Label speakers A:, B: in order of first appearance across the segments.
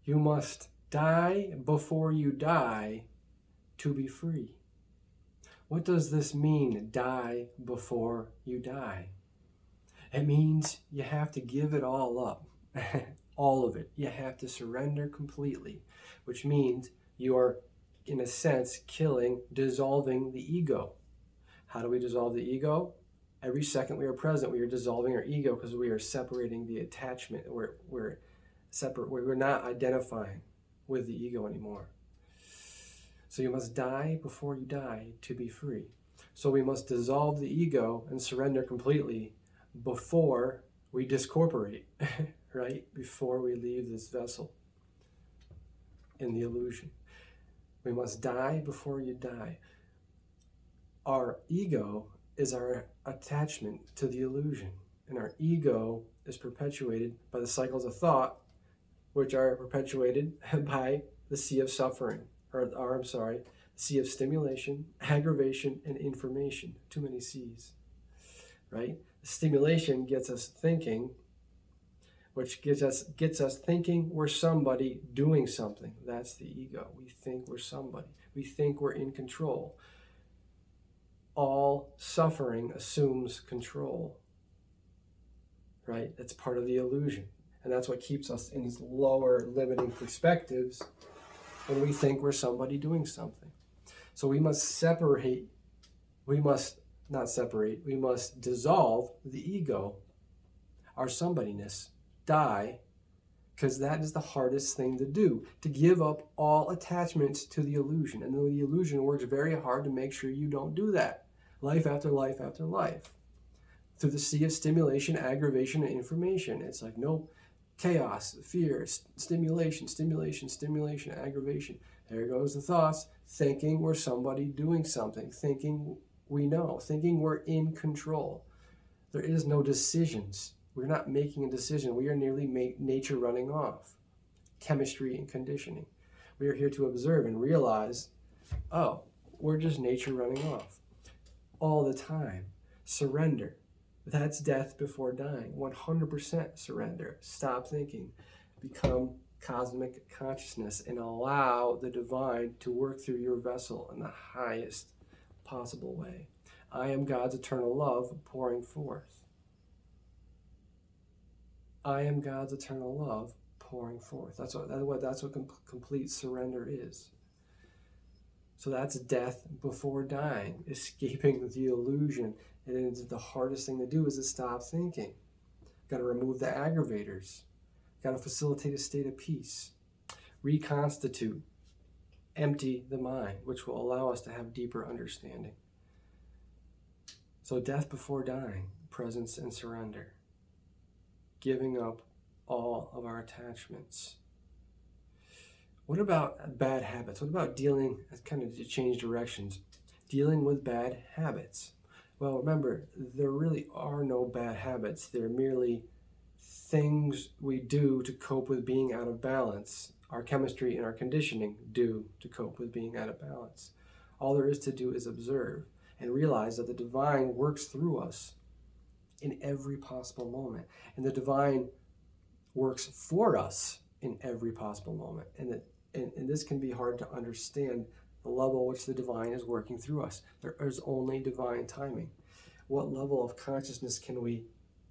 A: You must die before you die to be free. What does this mean, die before you die? It means you have to give it all up, all of it. You have to surrender completely, which means you're, in a sense, dissolving the ego. How do we dissolve the ego? Every second we are present, we are dissolving our ego because we are separating the attachment. We're separate. We're not identifying with the ego anymore. So you must die before you die to be free. So we must dissolve the ego and surrender completely before we discorporate, right? Before we leave this vessel in the illusion. We must die before you die. Our ego is our attachment to the illusion, and our ego is perpetuated by the cycles of thought, which are perpetuated by the sea of suffering, the sea of stimulation, aggravation, and information. Too many C's, right? The stimulation gets us thinking, which gets us thinking we're somebody doing something. That's the ego. We think we're somebody. We think we're in control. All suffering assumes control, right? That's part of the illusion. And that's what keeps us in these lower limiting perspectives when we think we're somebody doing something. So we must dissolve the ego, our somebodyness, die, because that is the hardest thing to do, to give up all attachments to the illusion. And the illusion works very hard to make sure you don't do that. Life after life after life. Through the sea of stimulation, aggravation, and information. It's like, nope, chaos, fear, stimulation, aggravation. There goes the thoughts, thinking we're somebody doing something, thinking we know, thinking we're in control. There is no decisions. We're not making a decision. We are merely nature running off. Chemistry and conditioning. We are here to observe and realize, oh, we're just nature running off. All the time. Surrender. That's death before dying. 100% surrender. Stop thinking. Become cosmic consciousness and allow the divine to work through your vessel in the highest possible way. I am God's eternal love pouring forth. I am God's eternal love pouring forth. That's what complete surrender is. So that's death before dying, escaping the illusion. And it's the hardest thing to do is to stop thinking. Got to remove the aggravators. Got to facilitate a state of peace. Reconstitute. Empty the mind, which will allow us to have deeper understanding. So death before dying, presence and surrender. Giving up all of our attachments. What about bad habits? What about dealing, kind of to change directions, dealing with bad habits? Well, remember, there really are no bad habits. They're merely things we do to cope with being out of balance. Our chemistry and our conditioning do to cope with being out of balance. All there is to do is observe and realize that the divine works through us in every possible moment. And the divine works for us in every possible moment. And this can be hard to understand, the level at which the divine is working through us. There is only divine timing. What level of consciousness can we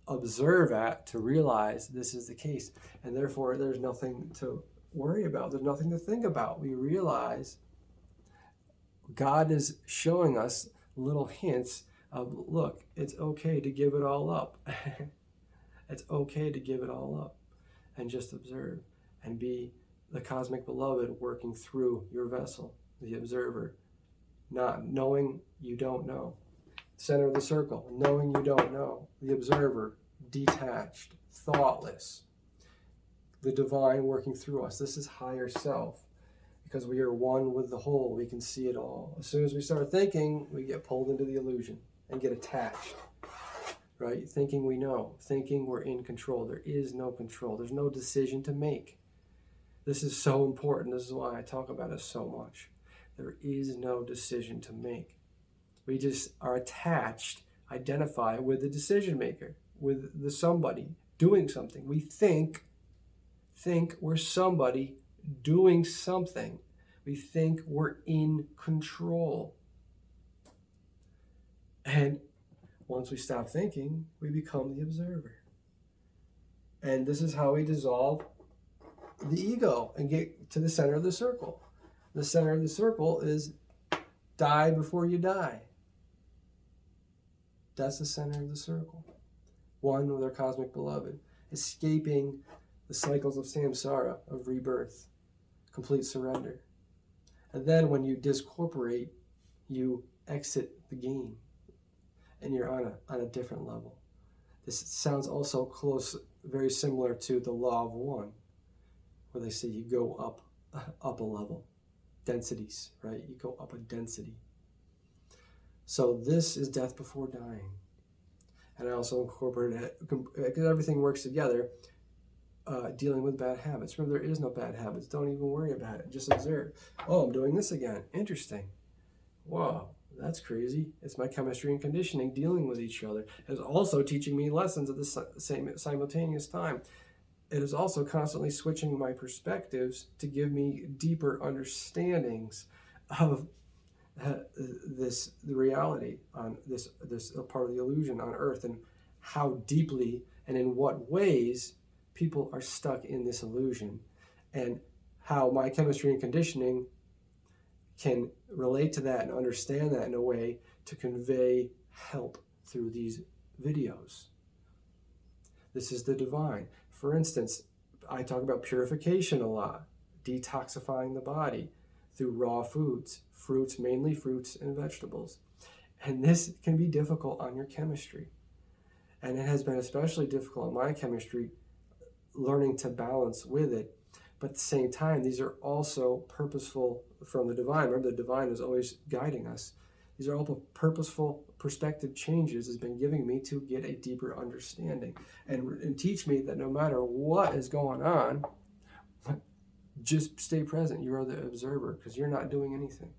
A: observe at to realize this is the case? And therefore, there's nothing to worry about. There's nothing to think about. We realize God is showing us little hints of, look, it's okay to give it all up. It's okay to give it all up and just observe and be the cosmic beloved working through your vessel, the observer, not knowing you don't know. Center of the circle, knowing you don't know. The observer, detached, thoughtless. The divine working through us. This is higher self. Because we are one with the whole, we can see it all. As soon as we start thinking, we get pulled into the illusion and get attached. Right? Thinking we know, thinking we're in control. There is no control. There's no decision to make. This is so important. This is why I talk about it so much. There is no decision to make. We just are attached, identify with the decision maker, with the somebody doing something. We think we're somebody doing something. We think we're in control. And once we stop thinking, we become the observer. And this is how we dissolve the ego and get to the center of the circle. The center of the circle is die before you die. That's the center of the circle. One with our cosmic beloved, escaping the cycles of samsara, of rebirth, complete surrender. And then when you discorporate, you exit the game, and you're on a different level. This sounds also close, very similar to the law of one, where they say you go up a level, densities, right? You go up a density. So this is death before dying. And I also incorporated it, because everything works together, dealing with bad habits. Remember, there is no bad habits. Don't even worry about it. Just observe. Oh, I'm doing this again. Interesting. Wow, that's crazy. It's my chemistry and conditioning dealing with each other. It's also teaching me lessons at the same simultaneous time. It is also constantly switching my perspectives to give me deeper understandings of the reality on this part of the illusion on Earth, and how deeply and in what ways people are stuck in this illusion, and how my chemistry and conditioning can relate to that and understand that in a way to convey help through these videos. This is the divine. For instance, I talk about purification a lot, detoxifying the body through raw foods, fruits, mainly fruits and vegetables. And this can be difficult on your chemistry. And it has been especially difficult on my chemistry, learning to balance with it. But at the same time, these are also purposeful from the divine. Remember, the divine is always guiding us. These are all purposeful perspective changes has been giving me to get a deeper understanding and teach me that no matter what is going on, just stay present. You are the observer, because you're not doing anything,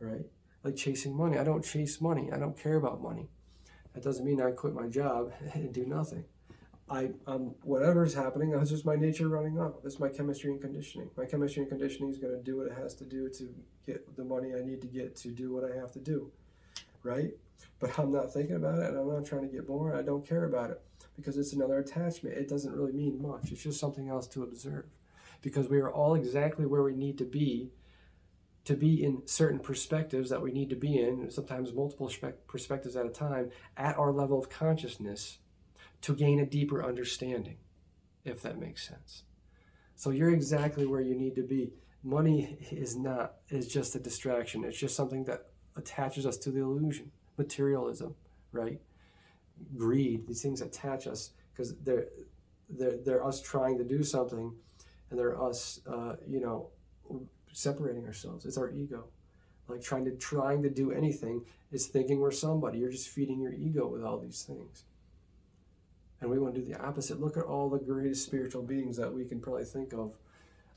A: right? Like chasing money. I don't chase money. I don't care about money. That doesn't mean I quit my job and do nothing. Whatever's happening, that's just my nature running off. That's my chemistry and conditioning. My chemistry and conditioning is going to do what it has to do to get the money I need to get to do what I have to do, right? But I'm not thinking about it, and I'm not trying to get more. I don't care about it, because it's another attachment. It doesn't really mean much. It's just something else to observe, because we are all exactly where we need to be in certain perspectives that we need to be in, sometimes multiple perspectives at a time, at our level of consciousness, to gain a deeper understanding, if that makes sense. So you're exactly where you need to be. Money is just a distraction. It's just something that attaches us to the illusion. Materialism, right? Greed, these things attach us, because they're us trying to do something, and they're us, separating ourselves. It's our ego. Like trying to do anything is thinking we're somebody. You're just feeding your ego with all these things. And we want to do the opposite. Look at all the greatest spiritual beings that we can probably think of,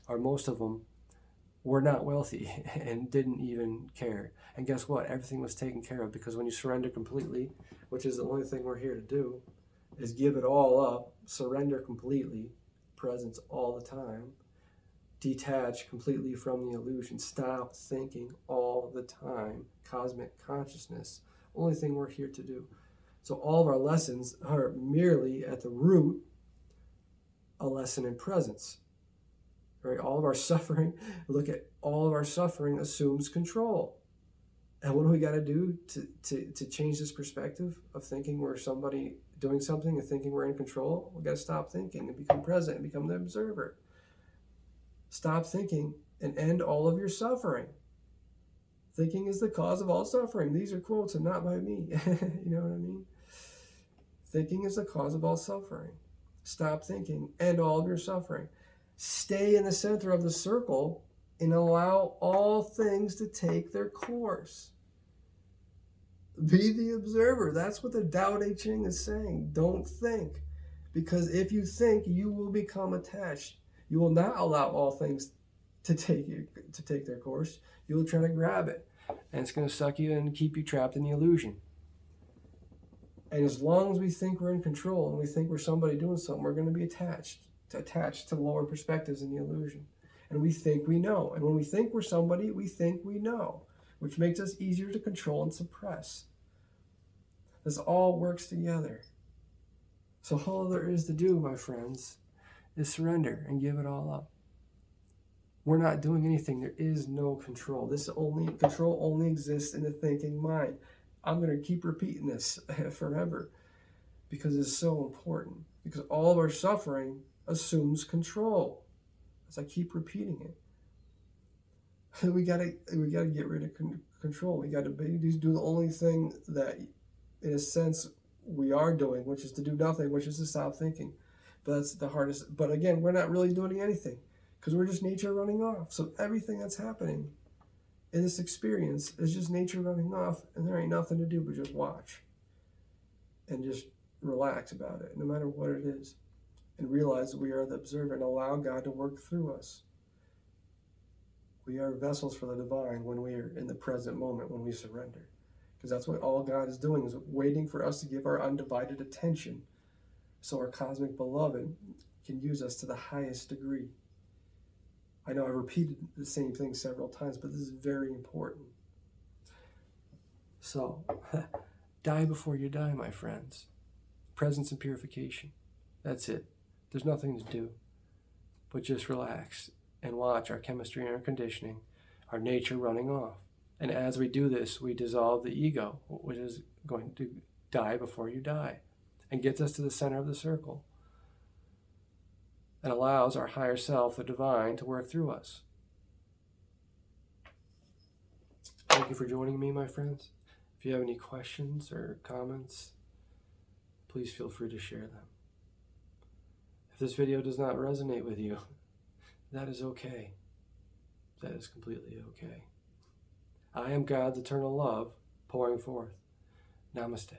A: or most of them, were not wealthy and didn't even care. And guess what? Everything was taken care of, because when you surrender completely, which is the only thing we're here to do, is give it all up, surrender completely, presence all the time, detach completely from the illusion, stop thinking all the time, cosmic consciousness, only thing we're here to do. So all of our lessons are merely at the root a lesson in presence. Right? All of our suffering, look at all of our suffering assumes control. And what do we got to do to change this perspective of thinking we're somebody doing something and thinking we're in control? We got to stop thinking and become present and become the observer. Stop thinking and end all of your suffering. Thinking is the cause of all suffering. These are quotes and not by me. You know what I mean? Thinking is the cause of all suffering. Stop thinking, end all of your suffering. Stay in the center of the circle and allow all things to take their course. Be the observer. That's what the Tao Te Ching is saying. Don't think. Because if you think, you will become attached. You will not allow all things to take their course. You will try to grab it, and it's going to suck you and keep you trapped in the illusion. And as long as we think we're in control and we think we're somebody doing something, we're going to be attached to lower perspectives in the illusion. And we think we know. And when we think we're somebody, we think we know, which makes us easier to control and suppress. This all works together. So all there is to do, my friends, is surrender and give it all up. We're not doing anything. There is no control. Control only exists in the thinking mind. I'm going to keep repeating this forever because it's so important. Because all of our suffering assumes control. As I keep repeating it, we gotta get rid of control. We gotta do the only thing that, in a sense, we are doing, which is to do nothing, which is to stop thinking. But that's the hardest. But again, we're not really doing anything because we're just nature running off. So everything that's happening in this experience is just nature running off, and there ain't nothing to do but just watch and just relax about it, no matter what it is, and realize that we are the observer and allow God to work through us. We are vessels for the divine when we are in the present moment, when we surrender. Because that's what all God is doing, is waiting for us to give our undivided attention so our cosmic beloved can use us to the highest degree. I know I've repeated the same thing several times, but this is very important. So, die before you die, my friends. Presence and purification. That's it. There's nothing to do but just relax and watch our chemistry and our conditioning, our nature running off. And as we do this, we dissolve the ego, which is going to die before you die, and gets us to the center of the circle, and allows our higher self, the divine, to work through us. Thank you for joining me, my friends. If you have any questions or comments, please feel free to share them. If this video does not resonate with you, that is okay. That is completely okay. I am God's eternal love pouring forth. Namaste.